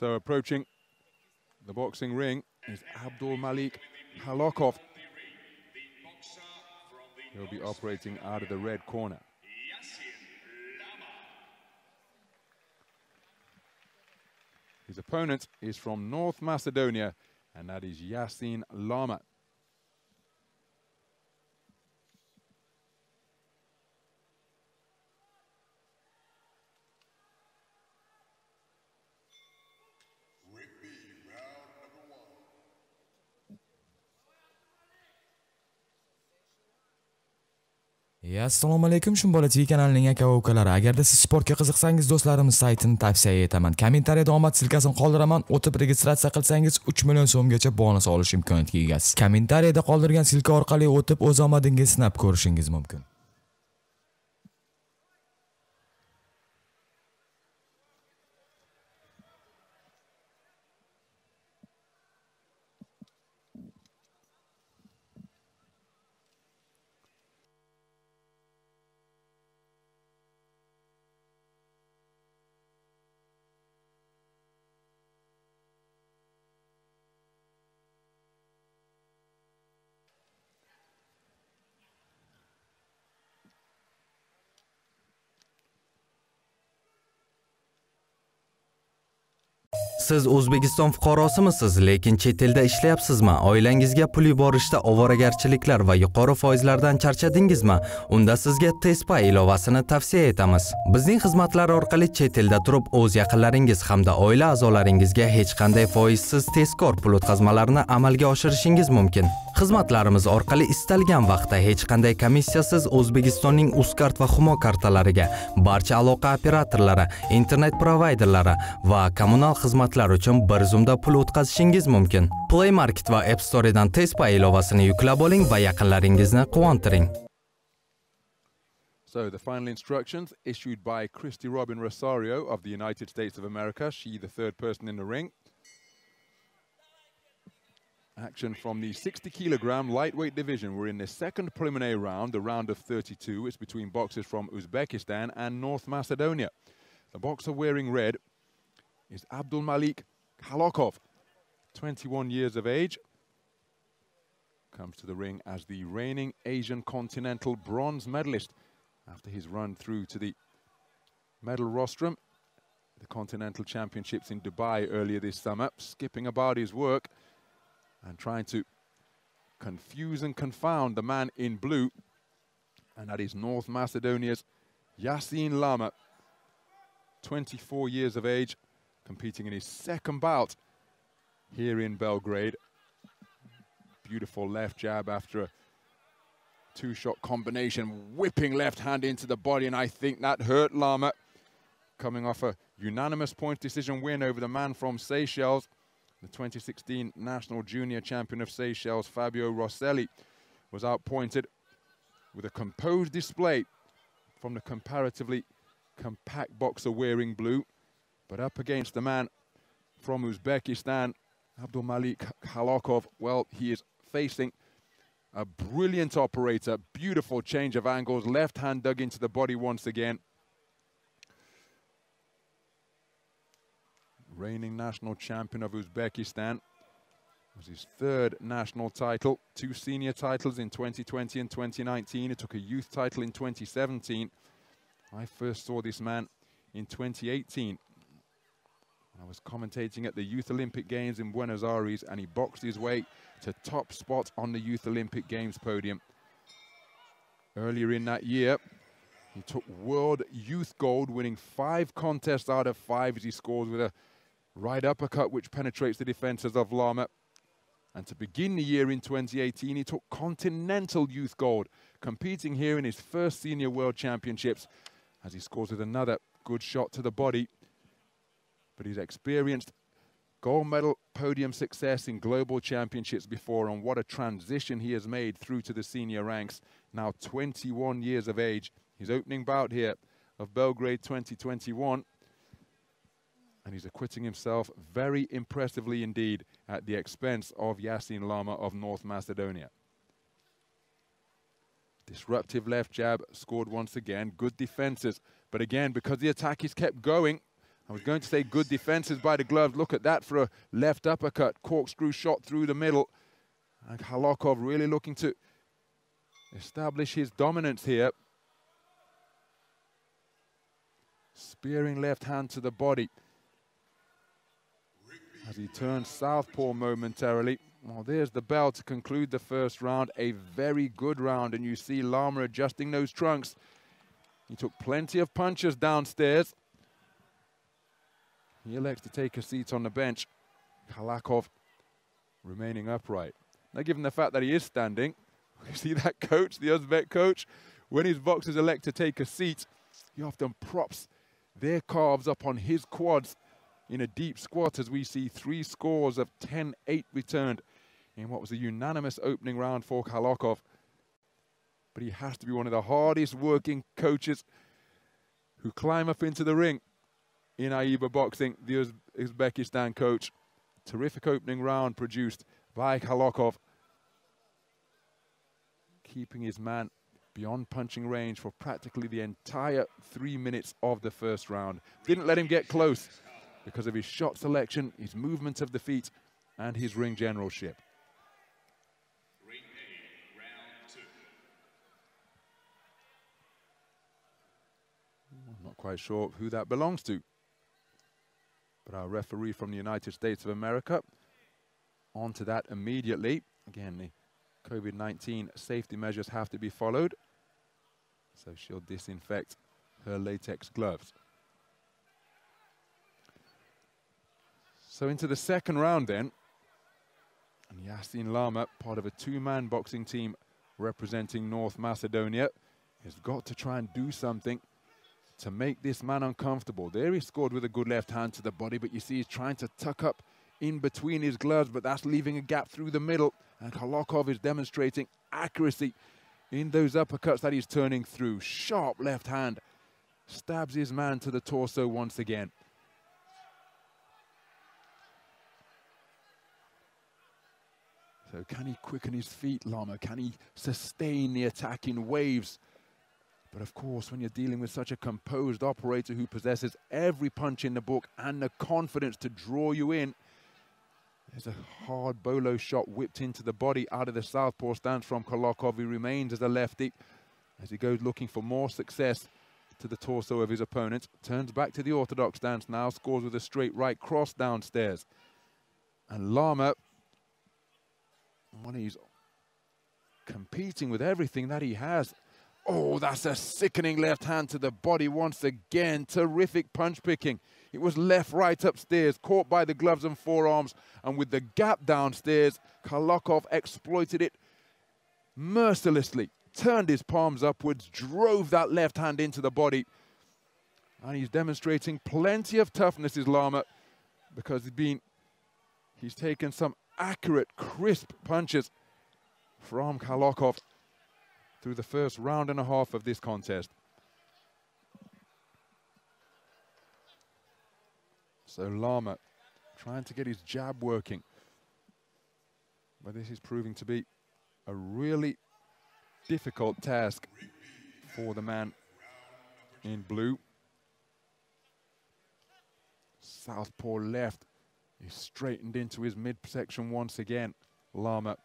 So approaching the boxing ring is Abdumalik Holokov. He'll be operating out of the red corner. His opponent is from North Macedonia, and that is Жасин Ляма. Assalomu alaykum, Shumbola TV kanalining aka-ukalari. Agarda siz sportga qiziqsangiz, do'stlarimiz saytini tavsiya etaman. Kommentariyada omad silkasini qoldiraman. O'tib registratsiya qilsangiz 3 million so'mgacha bonus olish imkoniyatiga egasiz. Kommentariyada qoldirgan silka orqali o'tib o'z omadingizni sinab ko'rishingiz mumkin. Siz O'zbekiston fuqarosimisiz, lekin chet elda ishlayapsizmi? Oilangizga pul yuborishda ovoragarchiliklar va yuqori foizlardan charchadingizmi? Unda sizga TESPA ilovasini tavsiya etamiz. Bizning xizmatlar orqali chet elda turib o'z yaqinlaringiz hamda oila a'zolaringizga hech qanday foizsiz tezkor pul o'tkazmalarini amalga oshirishingiz mumkin. Xizmatlarimiz orqali istalgan vaqtda hech qanday komissiyasiz O'zbekistonning Uzkart va Humo kartalariga, barcha aloqa operatorlari, internet provayderlari va kommunal xizmatlar uchun bir zumda pul o'tkazishingiz mumkin. Play Market va App Store'dan TESPA ilovasini yuklab oling va yaqinlaringizni quvontiring. So the final instructions issued by Christy Robin Rosario of the United States of America. She the third person in the ring. Action from the 60-kilogram lightweight division. We're in the second preliminary round, the round of 32. It's between boxers from Uzbekistan and North Macedonia. The boxer wearing red is Abdumalik Holokov, 21 years of age. Comes to the ring as the reigning Asian Continental bronze medalist after his run through to the medal rostrum. The Continental Championships in Dubai earlier this summer, skipping about his work and trying to confuse and confound the man in blue. And that is North Macedonia's Жасин Ляма, 24 years of age, competing in his second bout here in Belgrade. Beautiful left jab after a two-shot combination, whipping left hand into the body, and I think that hurt Ляма, coming off a unanimous point decision win over the man from Seychelles. The 2016 national junior champion of Seychelles, Fabio Rosselli, was outpointed with a composed display from the comparatively compact boxer wearing blue. But up against the man from Uzbekistan, Abdumalik Holokov, well, he is facing a brilliant operator, beautiful change of angles, left hand dug into the body once again. Reigning national champion of Uzbekistan. Was his third national title, 2 senior titles in 2020 and 2019. He took a youth title in 2017. I first saw this man in 2018. I was commentating at the Youth Olympic Games in Buenos Aires, and he boxed his way to top spot on the Youth Olympic Games podium. Earlier in that year, he took world youth gold, winning 5 contests out of 5 as he scores with a right uppercut which penetrates the defenses of Ляма. And to begin the year in 2018, he took continental youth gold, competing here in his first senior world championships as he scores with another good shot to the body. But he's experienced gold medal podium success in global championships before, and what a transition he has made through to the senior ranks. Now 21 years of age. His opening bout here of Belgrade 2021. And he's acquitting himself very impressively indeed at the expense of Жасин Ляма of North Macedonia. Disruptive left jab scored once again. Good defenses. But again, because the attack is kept going, I was going to say good defenses by the gloves. Look at that for a left uppercut. Corkscrew shot through the middle. And Holokov really looking to establish his dominance here. Spearing left hand to the body. As he turns southpaw momentarily. Well, there's the bell to conclude the first round. A very good round. And you see Ляма adjusting those trunks. He took plenty of punches downstairs. He elects to take a seat on the bench. Holokov remaining upright. Now, given the fact that he is standing, you see that coach, the Uzbek coach, when his boxers elect to take a seat, he often props their calves up on his quads in a deep squat, as we see 3 scores of 10-8 returned in what was a unanimous opening round for Holokov. But he has to be one of the hardest working coaches who climb up into the ring in AIBA boxing, the Uzbekistan coach. Terrific opening round produced by Holokov, keeping his man beyond punching range for practically the entire 3 minutes of the first round. Didn't let him get close because of his shot selection, his movement of the feet, and his ring generalship. I'm not quite sure who that belongs to, but our referee from the United States of America, on to that immediately. Again, the COVID-19 safety measures have to be followed, so she'll disinfect her latex gloves. So into the second round then, and Жасин Ляма, part of a 2-man boxing team representing North Macedonia, has got to try and do something to make this man uncomfortable. There he scored with a good left hand to the body, but you see he's trying to tuck up in between his gloves, but that's leaving a gap through the middle. And Holokov is demonstrating accuracy in those uppercuts that he's turning through. Sharp left hand stabs his man to the torso once again. So can he quicken his feet, Ляма? Can he sustain the attack in waves? But of course, when you're dealing with such a composed operator who possesses every punch in the book and the confidence to draw you in, there's a hard bolo shot whipped into the body out of the southpaw stance from Holokov. He remains as a lefty as he goes looking for more success to the torso of his opponent. Turns back to the orthodox stance now, scores with a straight right cross downstairs. And Ляма, when he's competing with everything that he has, oh, that's a sickening left hand to the body once again. Terrific punch picking. It was left, right, upstairs, caught by the gloves and forearms. And with the gap downstairs, Holokov exploited it mercilessly. Turned his palms upwards, drove that left hand into the body. And he's demonstrating plenty of toughness, is Ляма, because he's taken some accurate, crisp punches from Holokov through the first round and a half of this contest. So Ляма trying to get his jab working, but this is proving to be a really difficult task for the man in blue. Southpaw left is straightened into his midsection once again. Ляма,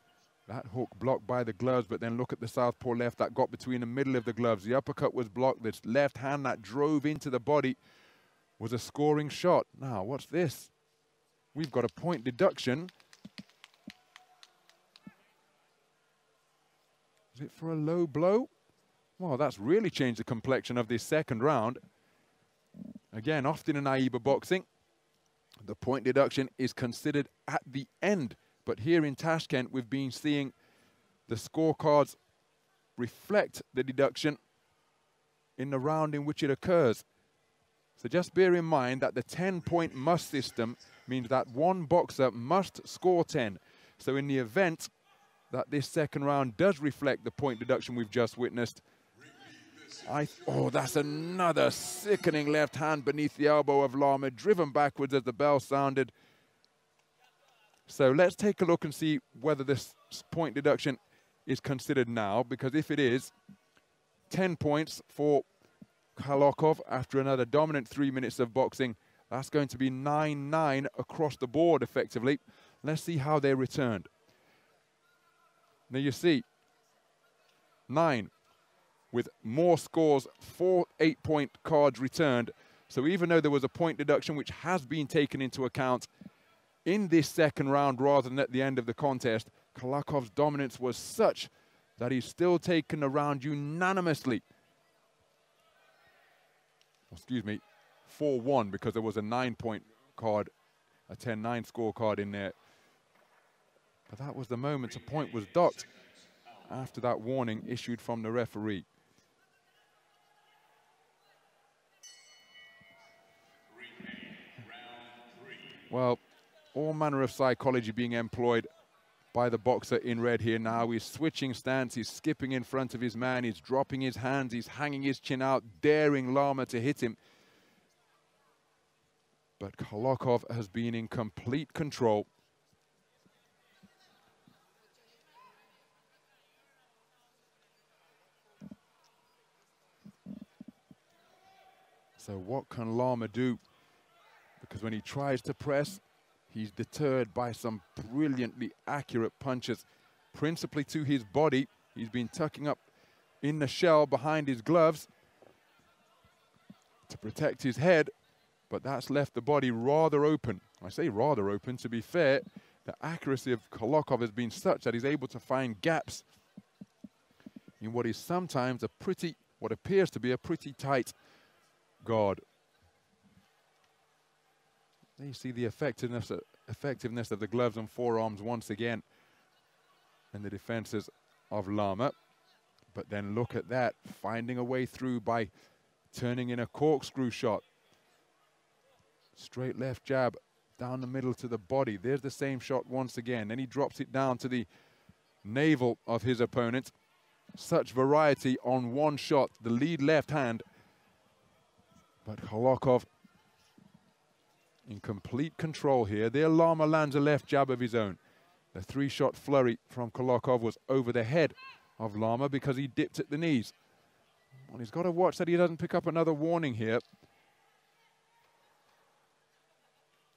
that hook blocked by the gloves, but then look at the southpaw left that got between the middle of the gloves. The uppercut was blocked. This left hand that drove into the body was a scoring shot. Now, what's this? We've got a point deduction. Is it for a low blow? Well, that's really changed the complexion of this second round. Again, often in AIBA boxing, the point deduction is considered at the end. But here in Tashkent, we've been seeing the scorecards reflect the deduction in the round in which it occurs. So just bear in mind that the 10-point must system means that one boxer must score 10. So in the event that this second round does reflect the point deduction we've just witnessed, oh, that's another sickening left hand beneath the elbow of Ляма, driven backwards as the bell sounded. So let's take a look and see whether this point deduction is considered now, because if it is, 10 points for Holokov after another dominant 3 minutes of boxing That's going to be 9-9 across the board, effectively. Let's see how they returned. Now you see, 9 with more scores, 4 8-point cards returned. So even though there was a point deduction which has been taken into account in this second round rather than at the end of the contest, Holokov's dominance was such that he's still taken the round unanimously. Excuse me, 4-1, because there was a 9-point card, a 10-9 scorecard in there. But that was the moment a point was docked after that warning issued from the referee. Well, all manner of psychology being employed by the boxer in red here now. He's switching stance, he's skipping in front of his man, he's dropping his hands, he's hanging his chin out, daring Ляма to hit him. But Холоков has been in complete control. So what can Ляма do? Because when he tries to press, he's deterred by some brilliantly accurate punches, principally to his body. He's been tucking up in the shell behind his gloves to protect his head, but that's left the body rather open. I say rather open, to be fair. The accuracy of Холоков has been such that he's able to find gaps in what is sometimes a pretty, what appears to be a pretty tight guard. There you see the effectiveness of the gloves and forearms once again in the defenses of Ляма. But then look at that, finding a way through by turning in a corkscrew shot. Straight left jab down the middle to the body. There's the same shot once again. Then he drops it down to the navel of his opponent. Such variety on one shot, the lead left hand. But Холоков in complete control here. There Ляма lands a left jab of his own. The 3-shot flurry from Холоков was over the head of Ляма because he dipped at the knees. Well, he's got to watch that he doesn't pick up another warning here,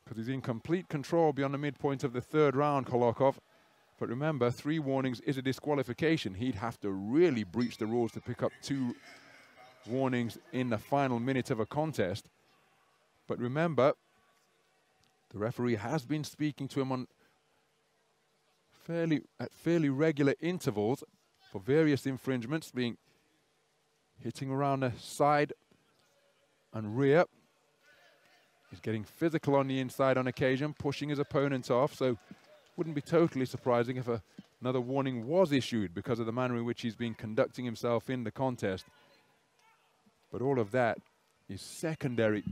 because he's in complete control beyond the midpoint of the third round, Холоков. But remember, 3 warnings is a disqualification. He'd have to really breach the rules to pick up 2 warnings in the final minute of a contest. But remember, the referee has been speaking to him on fairly regular intervals for various infringements, being hitting around the side and rear. He's getting physical on the inside on occasion, pushing his opponent off, so wouldn't be totally surprising if another warning was issued because of the manner in which he's been conducting himself in the contest. But all of that is secondary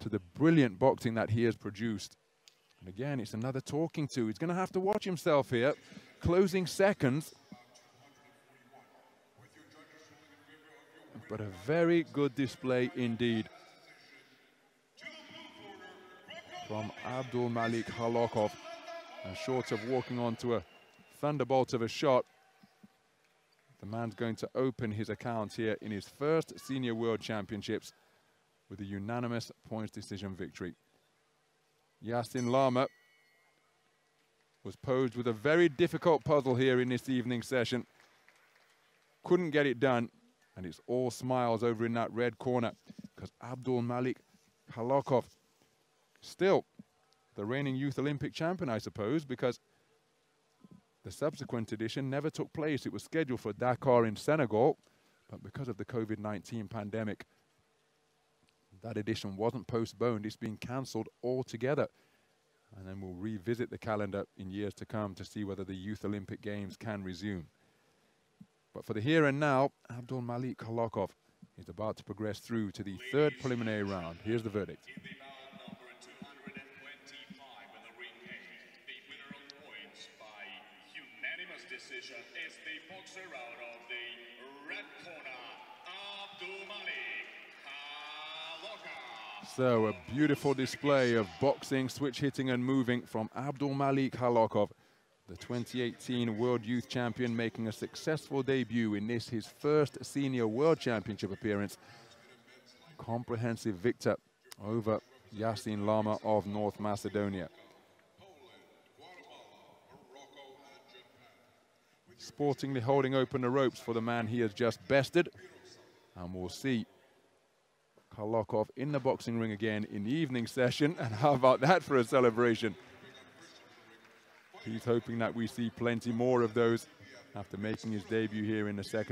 to the brilliant boxing that he has produced. And again, it's another talking to. He's going to have to watch himself here. Closing seconds. But a very good display indeed from Abdumalik Холоков. And short of walking onto a thunderbolt of a shot, the man's going to open his account here in his first Senior World Championships with a unanimous points decision victory. Жасин Ляма was posed with a very difficult puzzle here in this evening session. Couldn't get it done, and it's all smiles over in that red corner because Abdumalik Холокov, still the reigning youth Olympic champion, I suppose, because the subsequent edition never took place. It was scheduled for Dakar in Senegal, but because of the COVID-19 pandemic, that edition wasn't postponed. It's been cancelled altogether. And then we'll revisit the calendar in years to come to see whether the Youth Olympic Games can resume. But for the here and now, Abdumalik Холокov is about to progress through to the third preliminary round. Here's the verdict. Decision is the boxer out of the red corner, Abdumalik Холokov. So a beautiful display of boxing, switch hitting and moving from Abdumalik Холokov, the 2018 World Youth Champion, making a successful debut in this, his first Senior World Championship appearance. Comprehensive victor over Жасин Ляма of North Macedonia. Sportingly holding open the ropes for the man he has just bested. And we'll see Холоков in the boxing ring again in the evening session. And how about that for a celebration? He's hoping that we see plenty more of those after making his debut here in the second